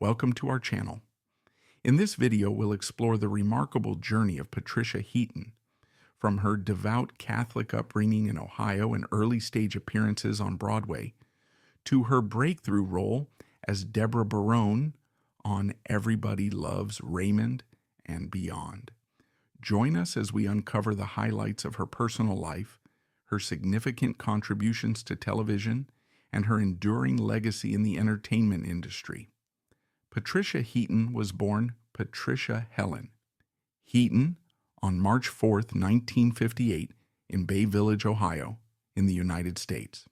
Welcome to our channel. In this video, we'll explore the remarkable journey of Patricia Heaton, from her devout Catholic upbringing in Ohio and early-stage appearances on Broadway, to her breakthrough role as Debra Barone on Everybody Loves Raymond and beyond. Join us as we uncover the highlights of her personal life, her significant contributions to television, and her enduring legacy in the entertainment industry. Patricia Heaton was born Patricia Helen Heaton on March 4, 1958, in Bay Village, Ohio, in the United States.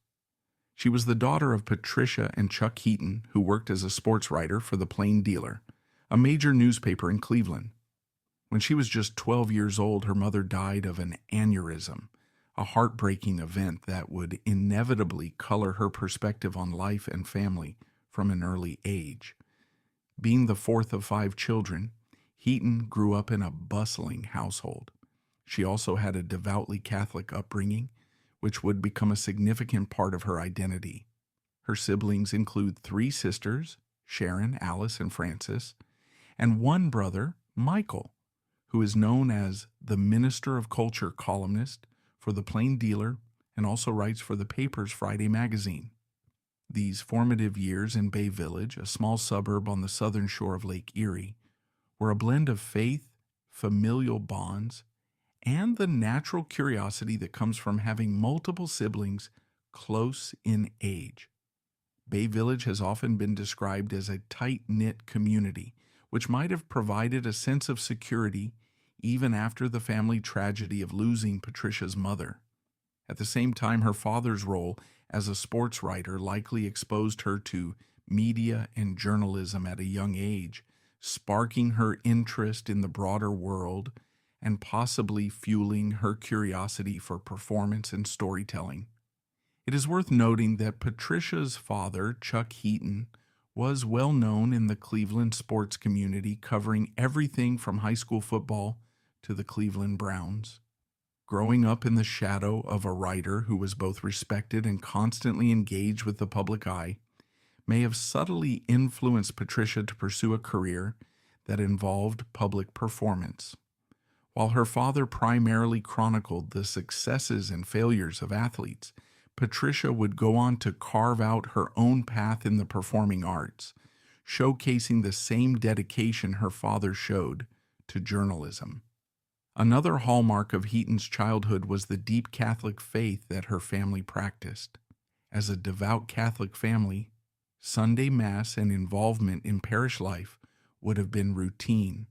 She was the daughter of Patricia and Chuck Heaton, who worked as a sports writer for the Plain Dealer, a major newspaper in Cleveland. When she was just 12 years old, her mother died of an aneurysm, a heartbreaking event that would inevitably color her perspective on life and family from an early age. Being the fourth of 5 children, Heaton grew up in a bustling household. She also had a devoutly Catholic upbringing, which would become a significant part of her identity. Her siblings include 3 sisters, Sharon, Alice, and Frances, and one brother, Michael, who is known as the Minister of Culture columnist for the Plain Dealer and also writes for the paper's Friday magazine. These formative years in Bay Village, a small suburb on the southern shore of Lake Erie, were a blend of faith, familial bonds, and the natural curiosity that comes from having multiple siblings close in age. Bay Village has often been described as a tight-knit community, which might have provided a sense of security even after the family tragedy of losing Patricia's mother. At the same time, her father's role as a sports writer likely exposed her to media and journalism at a young age, sparking her interest in the broader world and possibly fueling her curiosity for performance and storytelling. It is worth noting that Patricia's father, Chuck Heaton, was well known in the Cleveland sports community, covering everything from high school football to the Cleveland Browns. Growing up in the shadow of a writer who was both respected and constantly engaged with the public eye may have subtly influenced Patricia to pursue a career that involved public performance. While her father primarily chronicled the successes and failures of athletes, Patricia would go on to carve out her own path in the performing arts, showcasing the same dedication her father showed to journalism. Another hallmark of Heaton's childhood was the deep Catholic faith that her family practiced. As a devout Catholic family, Sunday Mass and involvement in parish life would have been routine.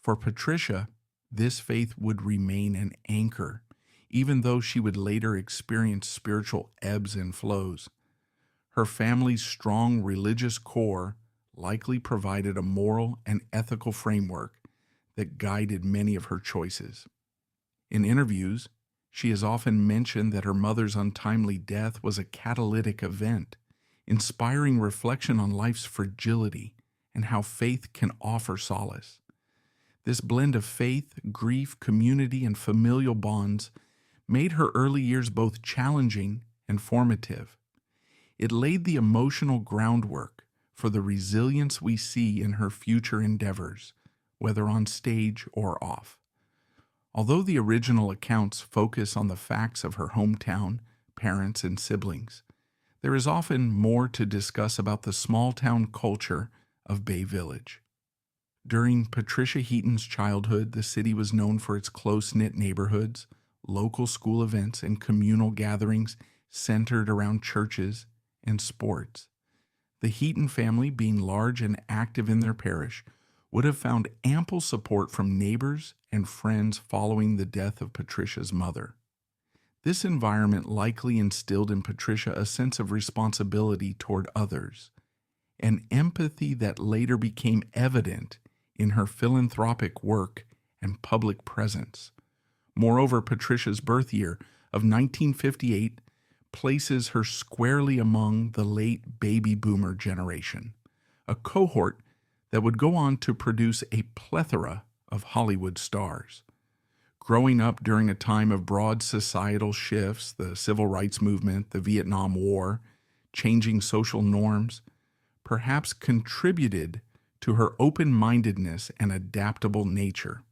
For Patricia, this faith would remain an anchor, even though she would later experience spiritual ebbs and flows. Her family's strong religious core likely provided a moral and ethical framework that guided many of her choices. In interviews, she has often mentioned that her mother's untimely death was a catalytic event, inspiring reflection on life's fragility and how faith can offer solace. This blend of faith, grief, community, and familial bonds made her early years both challenging and formative. It laid the emotional groundwork for the resilience we see in her future endeavors, whether on stage or off. Although the original accounts focus on the facts of her hometown, parents, and siblings, there is often more to discuss about the small-town culture of Bay Village. During Patricia Heaton's childhood, the city was known for its close-knit neighborhoods, local school events, and communal gatherings centered around churches and sports. The Heaton family, being large and active in their parish, would have found ample support from neighbors and friends following the death of Patricia's mother. This environment likely instilled in Patricia a sense of responsibility toward others, an empathy that later became evident in her philanthropic work and public presence. Moreover, Patricia's birth year of 1958 places her squarely among the late baby boomer generation, a cohort that would go on to produce a plethora of Hollywood stars. Growing up during a time of broad societal shifts, the civil rights movement, the Vietnam War, changing social norms, perhaps contributed to her open-mindedness and adaptable nature.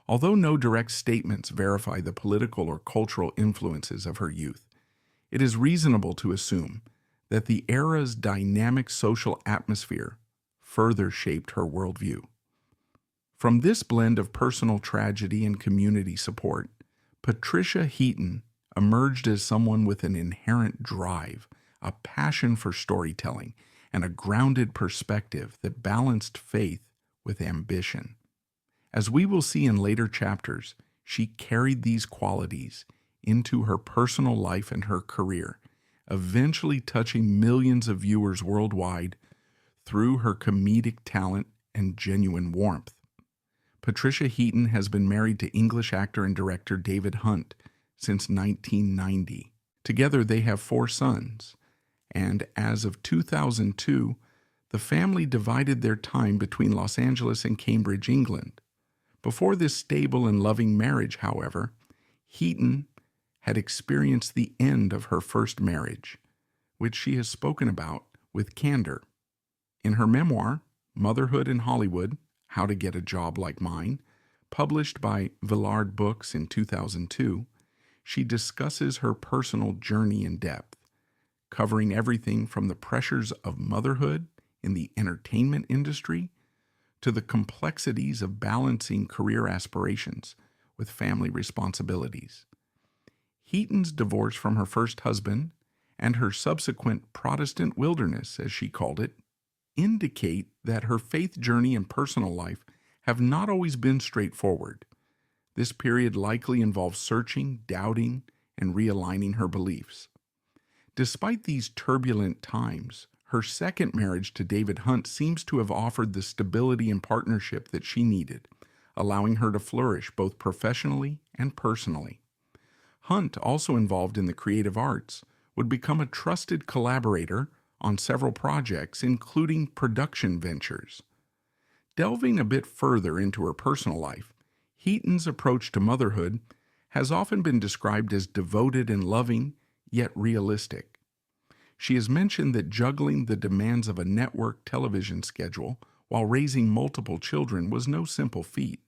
Although no direct statements verify the political or cultural influences of her youth, it is reasonable to assume that the era's dynamic social atmosphere further shaped her worldview. From this blend of personal tragedy and community support, Patricia Heaton emerged as someone with an inherent drive, a passion for storytelling, and a grounded perspective that balanced faith with ambition. As we will see in later chapters, she carried these qualities into her personal life and her career, eventually touching millions of viewers worldwide through her comedic talent and genuine warmth. Patricia Heaton has been married to English actor and director David Hunt since 1990. Together they have 4 sons, and as of 2002, the family divided their time between Los Angeles and Cambridge, England. Before this stable and loving marriage, however, Heaton had experienced the end of her first marriage, which she has spoken about with candor. In her memoir, Motherhood in Hollywood, How to Get a Job Like Mine, published by Villard Books in 2002, she discusses her personal journey in depth, covering everything from the pressures of motherhood in the entertainment industry to the complexities of balancing career aspirations with family responsibilities. Heaton's divorce from her first husband and her subsequent Protestant wilderness, as she called it, indicate that her faith journey and personal life have not always been straightforward. This period likely involves searching, doubting, and realigning her beliefs. Despite these turbulent times, her second marriage to David Hunt seems to have offered the stability and partnership that she needed, allowing her to flourish both professionally and personally. Hunt, also involved in the creative arts, would become a trusted collaborator on several projects, including production ventures. Delving a bit further into her personal life, Heaton's approach to motherhood has often been described as devoted and loving, yet realistic. She has mentioned that juggling the demands of a network television schedule while raising multiple children was no simple feat.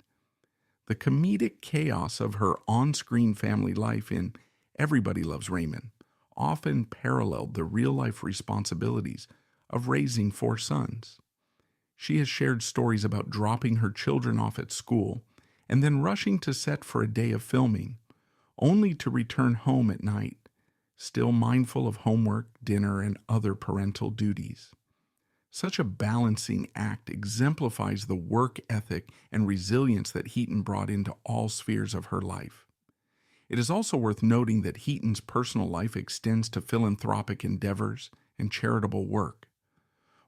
The comedic chaos of her on-screen family life in Everybody Loves Raymond often paralleled the real-life responsibilities of raising 4 sons. She has shared stories about dropping her children off at school and then rushing to set for a day of filming, only to return home at night, still mindful of homework, dinner, and other parental duties. Such a balancing act exemplifies the work ethic and resilience that Heaton brought into all spheres of her life. It is also worth noting that Heaton's personal life extends to philanthropic endeavors and charitable work.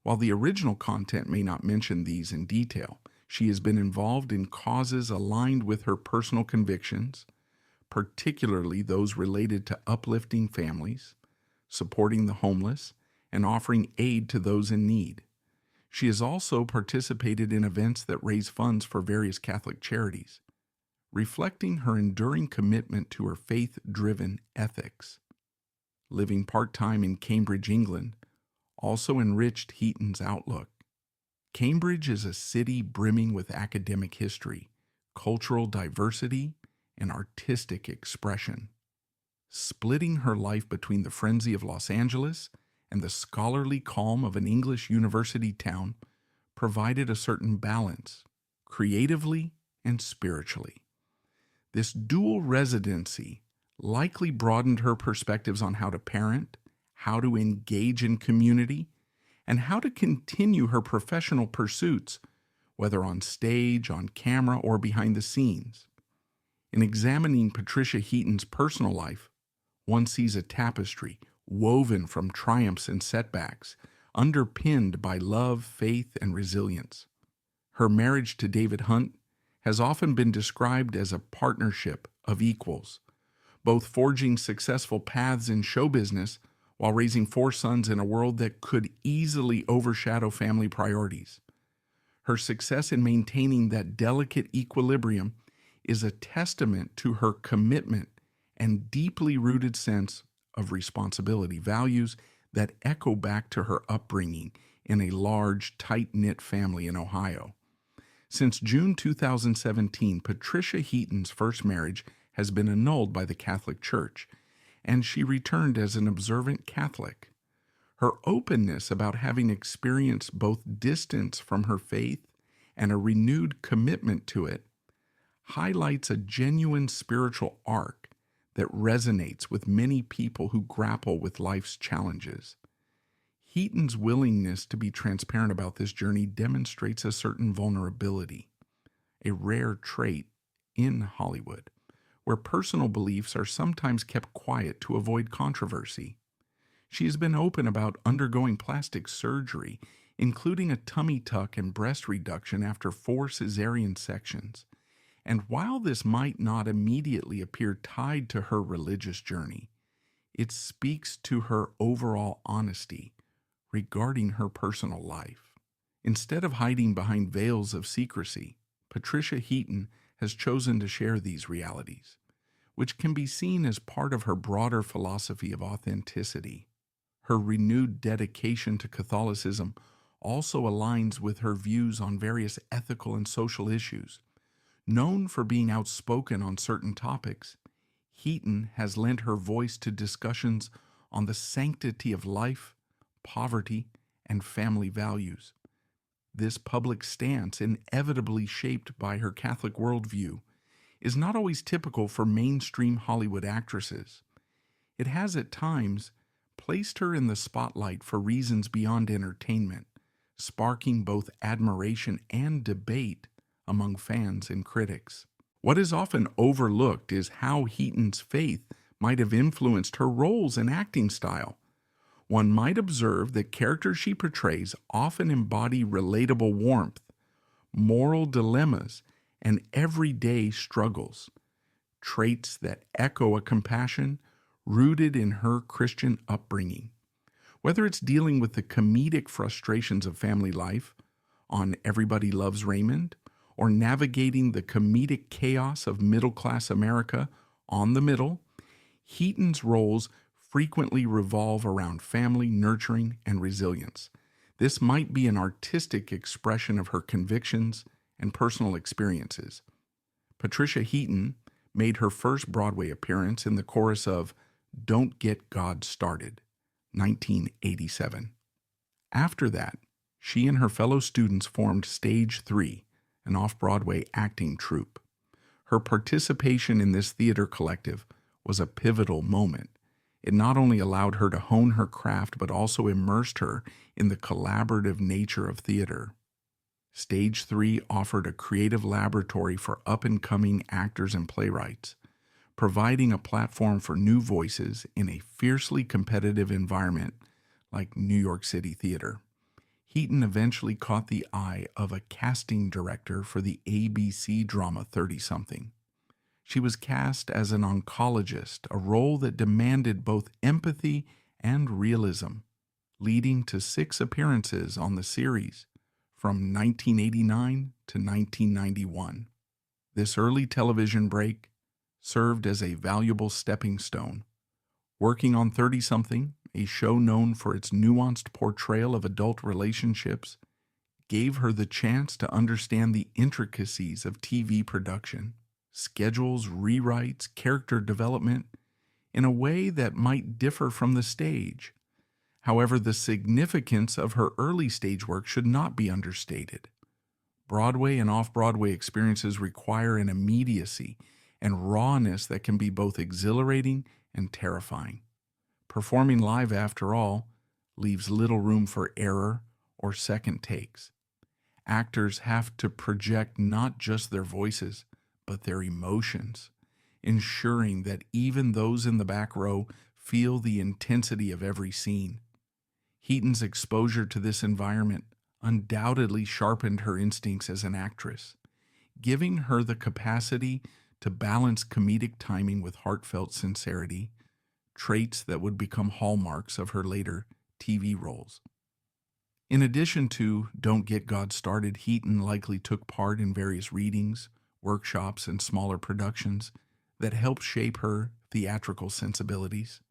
While the original content may not mention these in detail, she has been involved in causes aligned with her personal convictions, particularly those related to uplifting families, supporting the homeless, and offering aid to those in need. She has also participated in events that raise funds for various Catholic charities, reflecting her enduring commitment to her faith-driven ethics. Living part-time in Cambridge, England, also enriched Heaton's outlook. Cambridge is a city brimming with academic history, cultural diversity, and artistic expression. Splitting her life between the frenzy of Los Angeles and the scholarly calm of an English university town provided a certain balance, creatively and spiritually. This dual residency likely broadened her perspectives on how to parent, how to engage in community, and how to continue her professional pursuits, whether on stage, on camera, or behind the scenes. In examining Patricia Heaton's personal life, one sees a tapestry woven from triumphs and setbacks, underpinned by love, faith, and resilience. Her marriage to David Hunt has often been described as a partnership of equals, both forging successful paths in show business while raising 4 sons in a world that could easily overshadow family priorities. Her success in maintaining that delicate equilibrium is a testament to her commitment and deeply rooted sense of responsibility, values that echo back to her upbringing in a large, tight-knit family in Ohio. Since June 2017, Patricia Heaton's first marriage has been annulled by the Catholic Church, and she returned as an observant Catholic. Her openness about having experienced both distance from her faith and a renewed commitment to it highlights a genuine spiritual arc that resonates with many people who grapple with life's challenges. Heaton's willingness to be transparent about this journey demonstrates a certain vulnerability, a rare trait in Hollywood, where personal beliefs are sometimes kept quiet to avoid controversy. She has been open about undergoing plastic surgery, including a tummy tuck and breast reduction after 4 cesarean sections. And while this might not immediately appear tied to her religious journey, it speaks to her overall honesty regarding her personal life. Instead of hiding behind veils of secrecy, Patricia Heaton has chosen to share these realities, which can be seen as part of her broader philosophy of authenticity. Her renewed dedication to Catholicism also aligns with her views on various ethical and social issues. Known for being outspoken on certain topics, Heaton has lent her voice to discussions on the sanctity of life, poverty, and family values. This public stance, inevitably shaped by her Catholic worldview, is not always typical for mainstream Hollywood actresses. It has at times placed her in the spotlight for reasons beyond entertainment, sparking both admiration and debate among fans and critics. What is often overlooked is how Heaton's faith might have influenced her roles and acting style. One might observe that characters she portrays often embody relatable warmth, moral dilemmas, and everyday struggles, traits that echo a compassion rooted in her Christian upbringing. Whether it's dealing with the comedic frustrations of family life on Everybody Loves Raymond, or navigating the comedic chaos of middle-class America on The Middle, Heaton's roles frequently revolve around family nurturing and resilience. This might be an artistic expression of her convictions and personal experiences. Patricia Heaton made her first Broadway appearance in the chorus of Don't Get God Started, 1987. After that, she and her fellow students formed Stage 3, an off-Broadway acting troupe. Her participation in this theater collective was a pivotal moment. It not only allowed her to hone her craft, but also immersed her in the collaborative nature of theater. Stage 3 offered a creative laboratory for up-and-coming actors and playwrights, providing a platform for new voices in a fiercely competitive environment like New York City theater. Heaton eventually caught the eye of a casting director for the ABC drama 30-something. She was cast as an oncologist, a role that demanded both empathy and realism, leading to 6 appearances on the series from 1989 to 1991. This early television break served as a valuable stepping stone. Working on 30-something, a show known for its nuanced portrayal of adult relationships, gave her the chance to understand the intricacies of TV production, schedules, rewrites, character development, in a way that might differ from the stage. However, the significance of her early stage work should not be understated. Broadway and off-Broadway experiences require an immediacy and rawness that can be both exhilarating and terrifying. Performing live, after all, leaves little room for error or second takes. Actors have to project not just their voices, but their emotions, ensuring that even those in the back row feel the intensity of every scene. Heaton's exposure to this environment undoubtedly sharpened her instincts as an actress, giving her the capacity to balance comedic timing with heartfelt sincerity, traits that would become hallmarks of her later TV roles. In addition to Don't Get God Started, Heaton likely took part in various readings, workshops, and smaller productions that helped shape her theatrical sensibilities.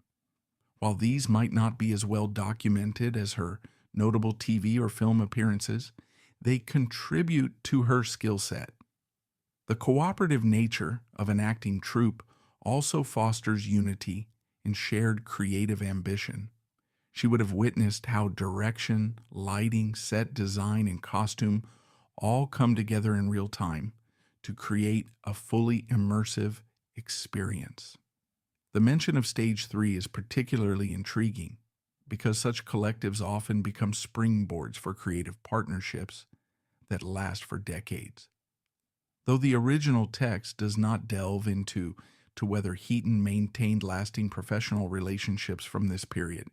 While these might not be as well documented as her notable TV or film appearances, they contribute to her skill set. The cooperative nature of an acting troupe also fosters unity and shared creative ambition. She would have witnessed how direction, lighting, set design, and costume all come together in real time to create a fully immersive experience. The mention of Stage 3 is particularly intriguing because such collectives often become springboards for creative partnerships that last for decades. Though the original text does not delve into whether Heaton maintained lasting professional relationships from this period,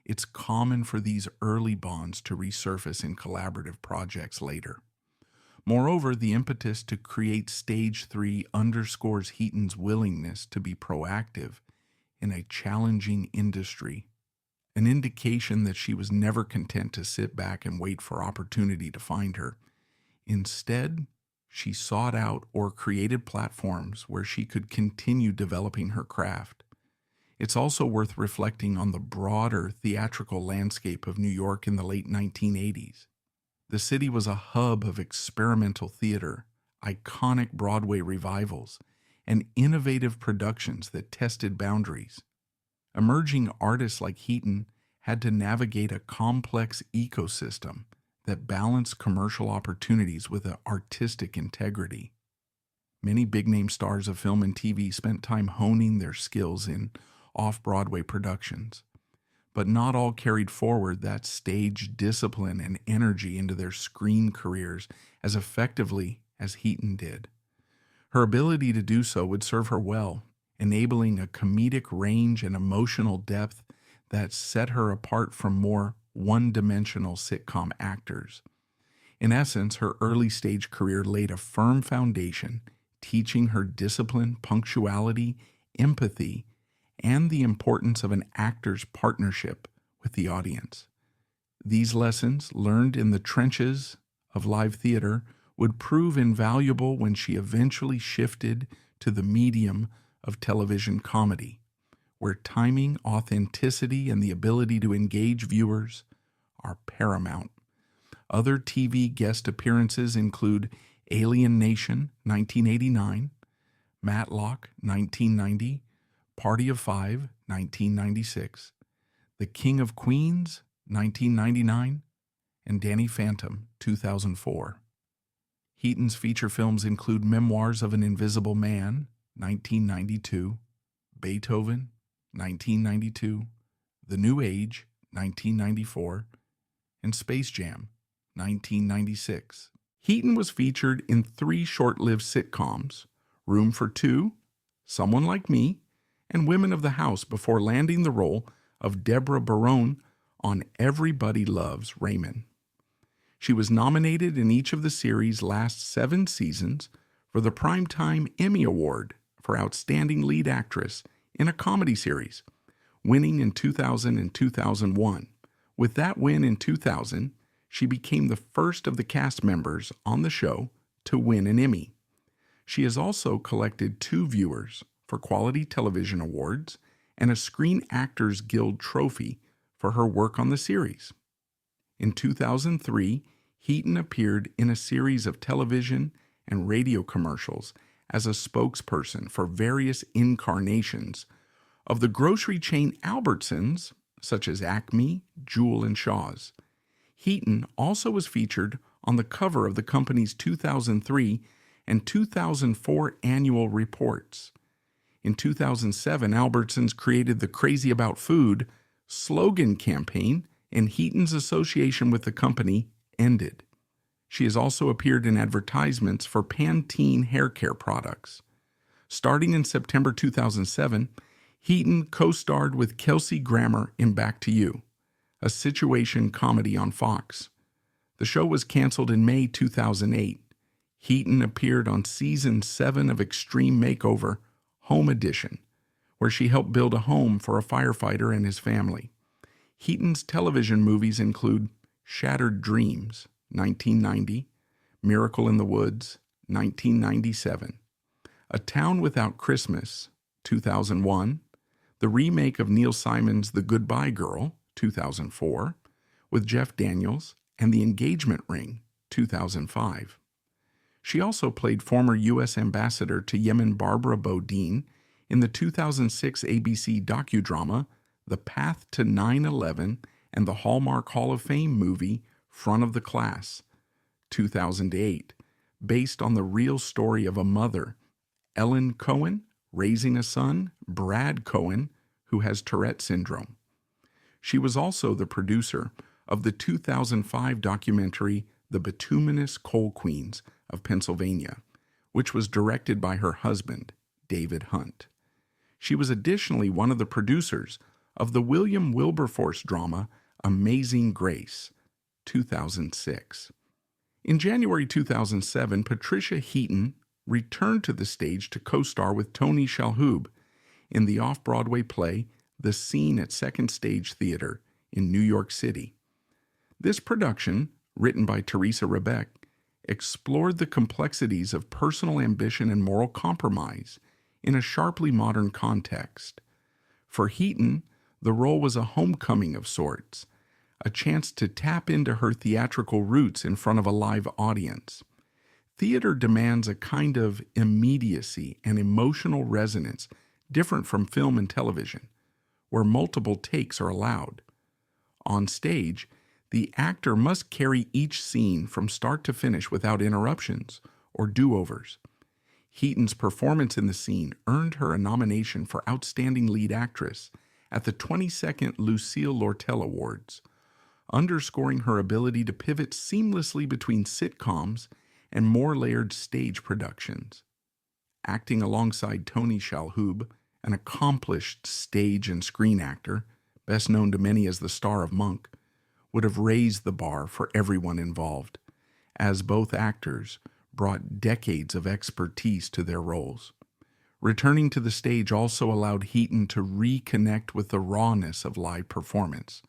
it's common for these early bonds to resurface in collaborative projects later. Moreover, the impetus to create Stage 3 underscores Heaton's willingness to be proactive in a challenging industry, an indication that she was never content to sit back and wait for opportunity to find her. Instead, she sought out or created platforms where she could continue developing her craft. It's also worth reflecting on the broader theatrical landscape of New York in the late 1980s. The city was a hub of experimental theater, iconic Broadway revivals, and innovative productions that tested boundaries. Emerging artists like Heaton had to navigate a complex ecosystem that balanced commercial opportunities with artistic integrity. Many big-name stars of film and TV spent time honing their skills in off-Broadway productions, but not all carried forward that stage discipline and energy into their screen careers as effectively as Heaton did. Her ability to do so would serve her well, enabling a comedic range and emotional depth that set her apart from more one-dimensional sitcom actors. In essence, her early stage career laid a firm foundation, teaching her discipline, punctuality, empathy, and the importance of an actor's partnership with the audience. These lessons, learned in the trenches of live theater, would prove invaluable when she eventually shifted to the medium of television comedy, where timing, authenticity, and the ability to engage viewers are paramount. Other TV guest appearances include Alien Nation, 1989, Matlock, 1990, Party of Five, 1996, The King of Queens, 1999, and Danny Phantom, 2004. Heaton's feature films include Memoirs of an Invisible Man, 1992, Beethoven, 1992, The New Age, 1994, and Space Jam, 1996. Heaton was featured in 3 short-lived sitcoms, Room for Two, Someone Like Me, and Women of the House, before landing the role of Debra Barone on Everybody Loves Raymond. She was nominated in each of the series' last 7 seasons for the Primetime Emmy Award for Outstanding Lead Actress in a Comedy Series, winning in 2000 and 2001. With that win in 2000, she became the first of the cast members on the show to win an Emmy. She has also collected 2 viewers for Quality Television Awards and a Screen Actors Guild trophy for her work on the series. In 2003, Heaton appeared in a series of television and radio commercials as a spokesperson for various incarnations of the grocery chain Albertsons, such as Acme, Jewel, and Shaw's. Heaton also was featured on the cover of the company's 2003 and 2004 annual reports. In 2007, Albertsons created the Crazy About Food slogan campaign, and Heaton's association with the company ended. She has also appeared in advertisements for Pantene hair care products. Starting in September 2007, Heaton co-starred with Kelsey Grammer in Back to You, a situation comedy on Fox. The show was canceled in May 2008. Heaton appeared on Season 7 of Extreme Makeover, Home Edition, where she helped build a home for a firefighter and his family. Heaton's television movies include Shattered Dreams, 1990, Miracle in the Woods, 1997, A Town Without Christmas, 2001, the remake of Neil Simon's The Goodbye Girl, 2004, with Jeff Daniels and The Engagement Ring, 2005. She also played former U.S. Ambassador to Yemen Barbara Bodine in the 2006 ABC docudrama The Path to 9/11 and the Hallmark Hall of Fame movie Front of the Class, 2008, based on the real story of a mother, Ellen Cohen, raising a son, Brad Cohen, who has Tourette syndrome. She was also the producer of the 2005 documentary The Bituminous Coal Queens of Pennsylvania, which was directed by her husband, David Hunt. She was additionally one of the producers of the William Wilberforce drama Amazing Grace, 2006. In January 2007, Patricia Heaton returned to the stage to co-star with Tony Shalhoub in the off-Broadway play The Scene at Second Stage Theater in New York City. This production, written by Teresa Rebeck, explored the complexities of personal ambition and moral compromise in a sharply modern context. For Heaton, the role was a homecoming of sorts, a chance to tap into her theatrical roots in front of a live audience. Theater demands a kind of immediacy and emotional resonance different from film and television, where multiple takes are allowed. On stage, the actor must carry each scene from start to finish without interruptions or do-overs. Heaton's performance in the scene earned her a nomination for Outstanding Lead Actress at the 22nd Lucille Lortel Awards, underscoring her ability to pivot seamlessly between sitcoms and more layered stage productions. Acting alongside Tony Shalhoub, an accomplished stage and screen actor, best known to many as the star of Monk, would have raised the bar for everyone involved, as both actors brought decades of expertise to their roles. Returning to the stage also allowed Heaton to reconnect with the rawness of live performance,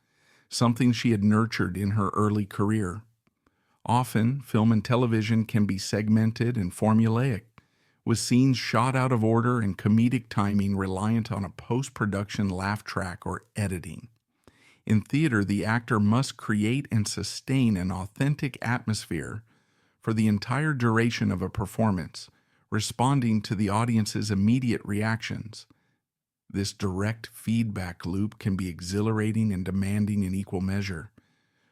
something she had nurtured in her early career. Often, film and television can be segmented and formulaic, with scenes shot out of order and comedic timing reliant on a post-production laugh track or editing. In theater, the actor must create and sustain an authentic atmosphere for the entire duration of a performance, responding to the audience's immediate reactions. This direct feedback loop can be exhilarating and demanding in equal measure.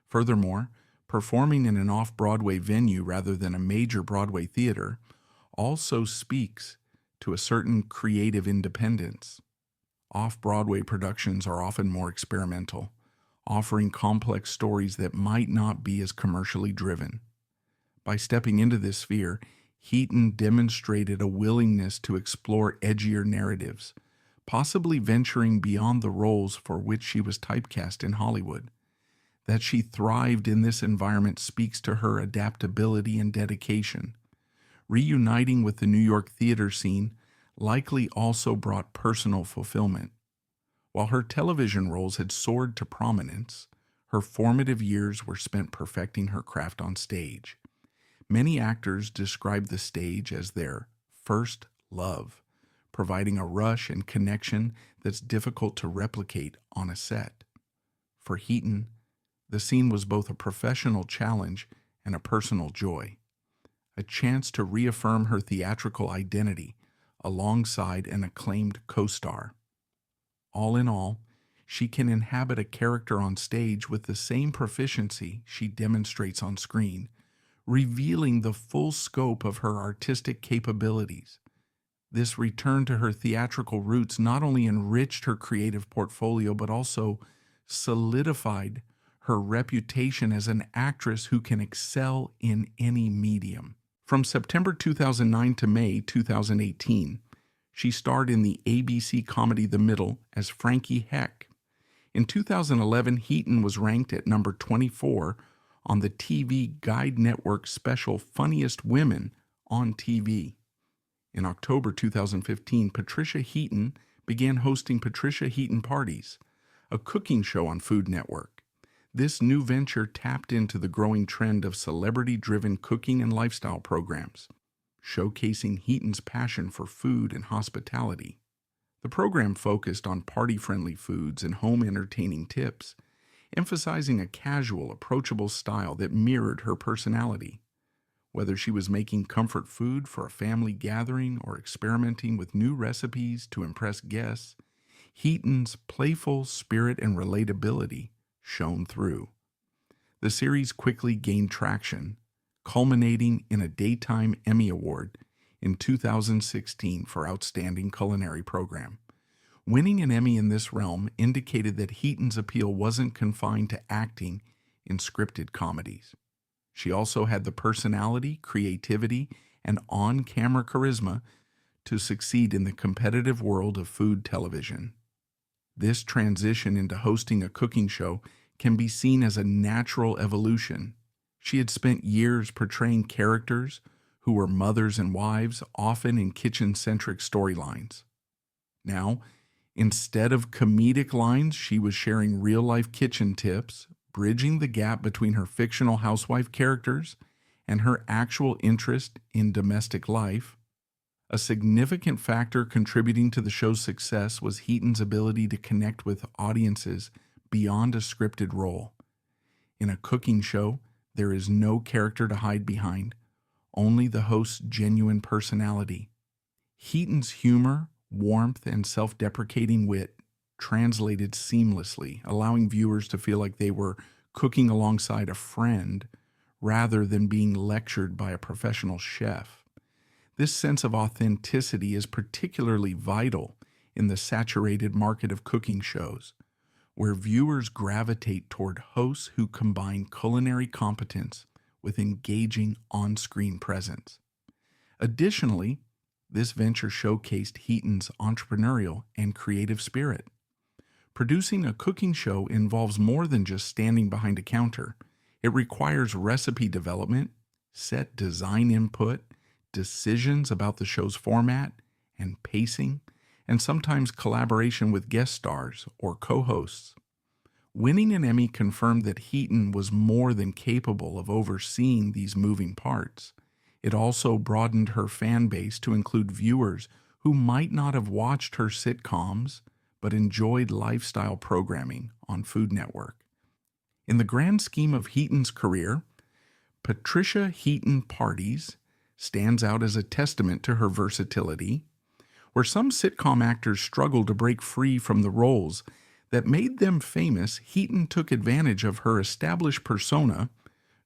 Furthermore, performing in an off-Broadway venue rather than a major Broadway theater also speaks to a certain creative independence. Off-Broadway productions are often more experimental, offering complex stories that might not be as commercially driven. By stepping into this sphere, Heaton demonstrated a willingness to explore edgier narratives, possibly venturing beyond the roles for which she was typecast in Hollywood. That she thrived in this environment speaks to her adaptability and dedication. Reuniting with the New York theater scene likely also brought personal fulfillment. While her television roles had soared to prominence, her formative years were spent perfecting her craft on stage. Many actors describe the stage as their first love, providing a rush and connection that's difficult to replicate on a set. For Heaton, the scene was both a professional challenge and a personal joy, a chance to reaffirm her theatrical identity alongside an acclaimed co-star. All in all, she can inhabit a character on stage with the same proficiency she demonstrates on screen, revealing the full scope of her artistic capabilities. This return to her theatrical roots not only enriched her creative portfolio, but also solidified her reputation as an actress who can excel in any medium. From September 2009 to May 2018, she starred in the ABC comedy The Middle as Frankie Heck. In 2011, Heaton was ranked at number 24 on the TV Guide Network special Funniest Women on TV. In October 2015, Patricia Heaton began hosting Patricia Heaton Parties, a cooking show on Food Network. This new venture tapped into the growing trend of celebrity-driven cooking and lifestyle programs, showcasing Heaton's passion for food and hospitality. The program focused on party-friendly foods and home entertaining tips, emphasizing a casual, approachable style that mirrored her personality. Whether she was making comfort food for a family gathering or experimenting with new recipes to impress guests, Heaton's playful spirit and relatability shone through. The series quickly gained traction, culminating in a Daytime Emmy Award in 2016 for Outstanding Culinary Program. Winning an Emmy in this realm indicated that Heaton's appeal wasn't confined to acting in scripted comedies. She also had the personality, creativity, and on-camera charisma to succeed in the competitive world of food television. This transition into hosting a cooking show can be seen as a natural evolution. She had spent years portraying characters who were mothers and wives, often in kitchen-centric storylines. Now, instead of comedic lines, she was sharing real-life kitchen tips, bridging the gap between her fictional housewife characters and her actual interest in domestic life. A significant factor contributing to the show's success was Heaton's ability to connect with audiences beyond a scripted role. In a cooking show, there is no character to hide behind, only the host's genuine personality. Heaton's humor, warmth, and self-deprecating wit translated seamlessly, allowing viewers to feel like they were cooking alongside a friend rather than being lectured by a professional chef. This sense of authenticity is particularly vital in the saturated market of cooking shows, where viewers gravitate toward hosts who combine culinary competence with engaging on-screen presence. Additionally, this venture showcased Heaton's entrepreneurial and creative spirit. Producing a cooking show involves more than just standing behind a counter. It requires recipe development, set design input, decisions about the show's format and pacing, and sometimes collaboration with guest stars or co-hosts. Winning an Emmy confirmed that Heaton was more than capable of overseeing these moving parts. It also broadened her fan base to include viewers who might not have watched her sitcoms but enjoyed lifestyle programming on Food Network. In the grand scheme of Heaton's career, Patricia Heaton Parties stands out as a testament to her versatility. Where some sitcom actors struggle to break free from the roles that made them famous, Heaton took advantage of her established persona,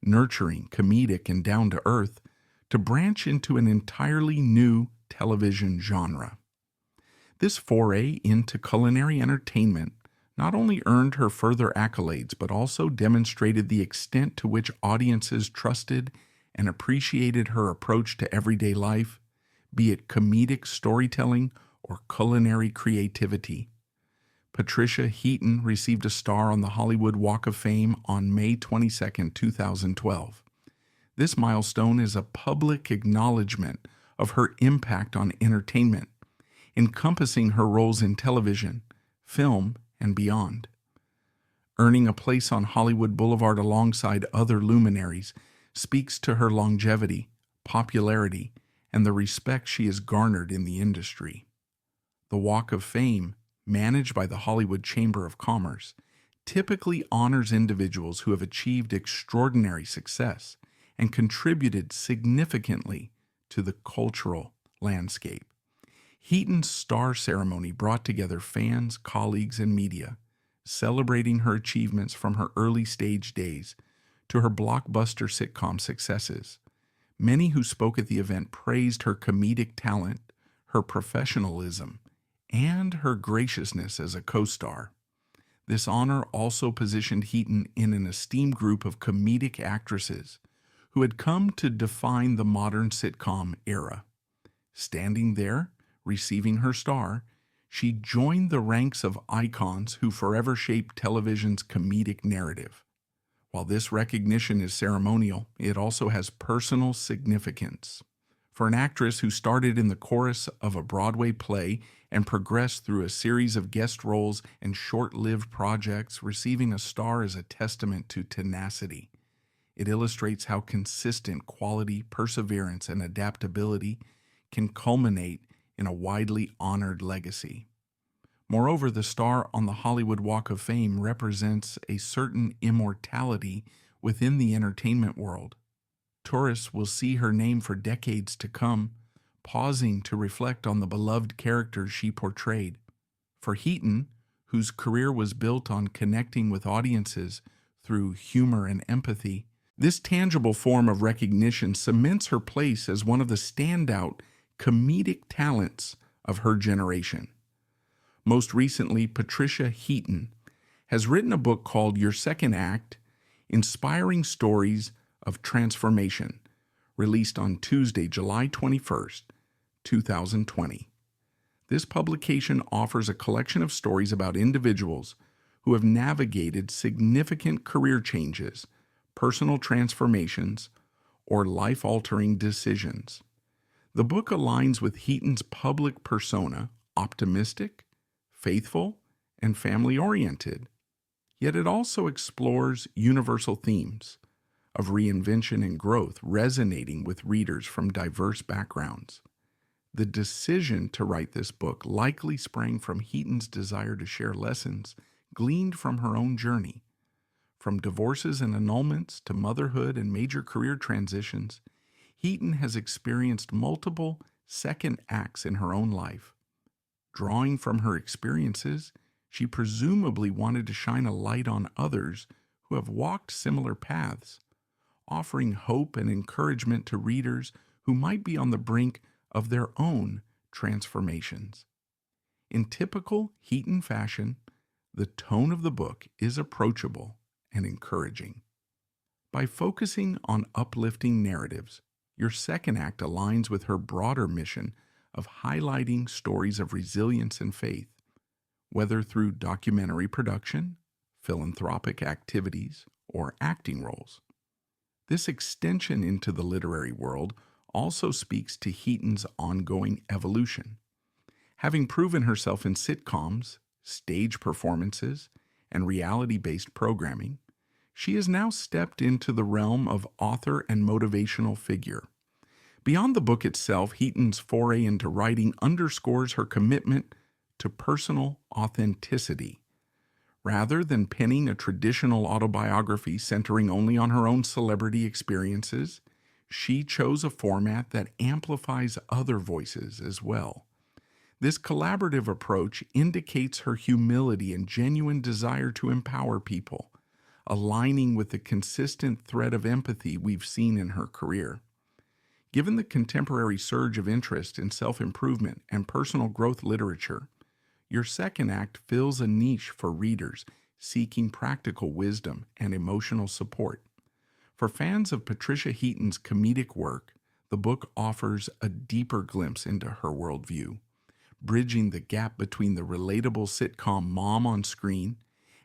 nurturing, comedic, and down-to-earth, to branch into an entirely new television genre. This foray into culinary entertainment not only earned her further accolades, but also demonstrated the extent to which audiences trusted and appreciated her approach to everyday life, be it comedic storytelling or culinary creativity. Patricia Heaton received a star on the Hollywood Walk of Fame on May 22, 2012. This milestone is a public acknowledgement of her impact on entertainment, encompassing her roles in television, film, and beyond. Earning a place on Hollywood Boulevard alongside other luminaries speaks to her longevity, popularity, and the respect she has garnered in the industry. The Walk of Fame, managed by the Hollywood Chamber of Commerce, typically honors individuals who have achieved extraordinary success and contributed significantly to the cultural landscape. Heaton's star ceremony brought together fans, colleagues, and media, celebrating her achievements from her early stage days to her blockbuster sitcom successes. Many who spoke at the event praised her comedic talent, her professionalism, and her graciousness as a co-star. This honor also positioned Heaton in an esteemed group of comedic actresses who had come to define the modern sitcom era. Standing there, receiving her star, she joined the ranks of icons who forever shaped television's comedic narrative. While this recognition is ceremonial, it also has personal significance. For an actress who started in the chorus of a Broadway play and progressed through a series of guest roles and short-lived projects, receiving a star is a testament to tenacity. It illustrates how consistent quality, perseverance, and adaptability can culminate in a widely honored legacy. Moreover, the star on the Hollywood Walk of Fame represents a certain immortality within the entertainment world. Tourists will see her name for decades to come, pausing to reflect on the beloved characters she portrayed. For Heaton, whose career was built on connecting with audiences through humor and empathy, this tangible form of recognition cements her place as one of the standout comedic talents of her generation. Most recently, Patricia Heaton has written a book called Your Second Act: Inspiring Stories of Transformation, released on Tuesday, July 21st, 2020. This publication offers a collection of stories about individuals who have navigated significant career changes, personal transformations, or life-altering decisions. The book aligns with Heaton's public persona, optimistic, faithful, and family-oriented, yet it also explores universal themes of reinvention and growth resonating with readers from diverse backgrounds. The decision to write this book likely sprang from Heaton's desire to share lessons gleaned from her own journey. From divorces and annulments to motherhood and major career transitions, Heaton has experienced multiple second acts in her own life. Drawing from her experiences, she presumably wanted to shine a light on others who have walked similar paths, offering hope and encouragement to readers who might be on the brink of their own transformations. In typical Heaton fashion, the tone of the book is approachable and encouraging. By focusing on uplifting narratives, Your Second Act aligns with her broader mission of highlighting stories of resilience and faith, whether through documentary production, philanthropic activities, or acting roles. This extension into the literary world also speaks to Heaton's ongoing evolution. Having proven herself in sitcoms, stage performances, and reality-based programming, she has now stepped into the realm of author and motivational figure. Beyond the book itself, Heaton's foray into writing underscores her commitment to personal authenticity. Rather than penning a traditional autobiography centering only on her own celebrity experiences, she chose a format that amplifies other voices as well. This collaborative approach indicates her humility and genuine desire to empower people, aligning with the consistent thread of empathy we've seen in her career. Given the contemporary surge of interest in self-improvement and personal growth literature, Your Second Act fills a niche for readers seeking practical wisdom and emotional support. For fans of Patricia Heaton's comedic work, the book offers a deeper glimpse into her worldview, bridging the gap between the relatable sitcom mom on screen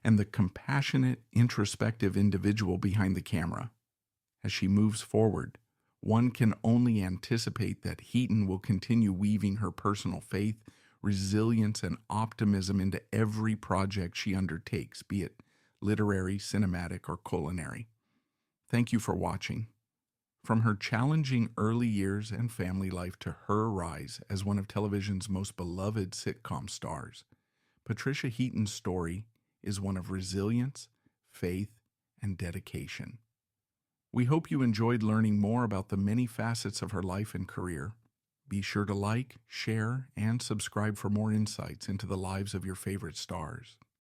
and the compassionate, introspective individual behind the camera. As she moves forward, one can only anticipate that Heaton will continue weaving her personal faith, resilience, and optimism into every project she undertakes, be it literary, cinematic, or culinary. Thank you for watching. From her challenging early years and family life to her rise as one of television's most beloved sitcom stars, Patricia Heaton's story is one of resilience, faith, and dedication. We hope you enjoyed learning more about the many facets of her life and career. Be sure to like, share, and subscribe for more insights into the lives of your favorite stars.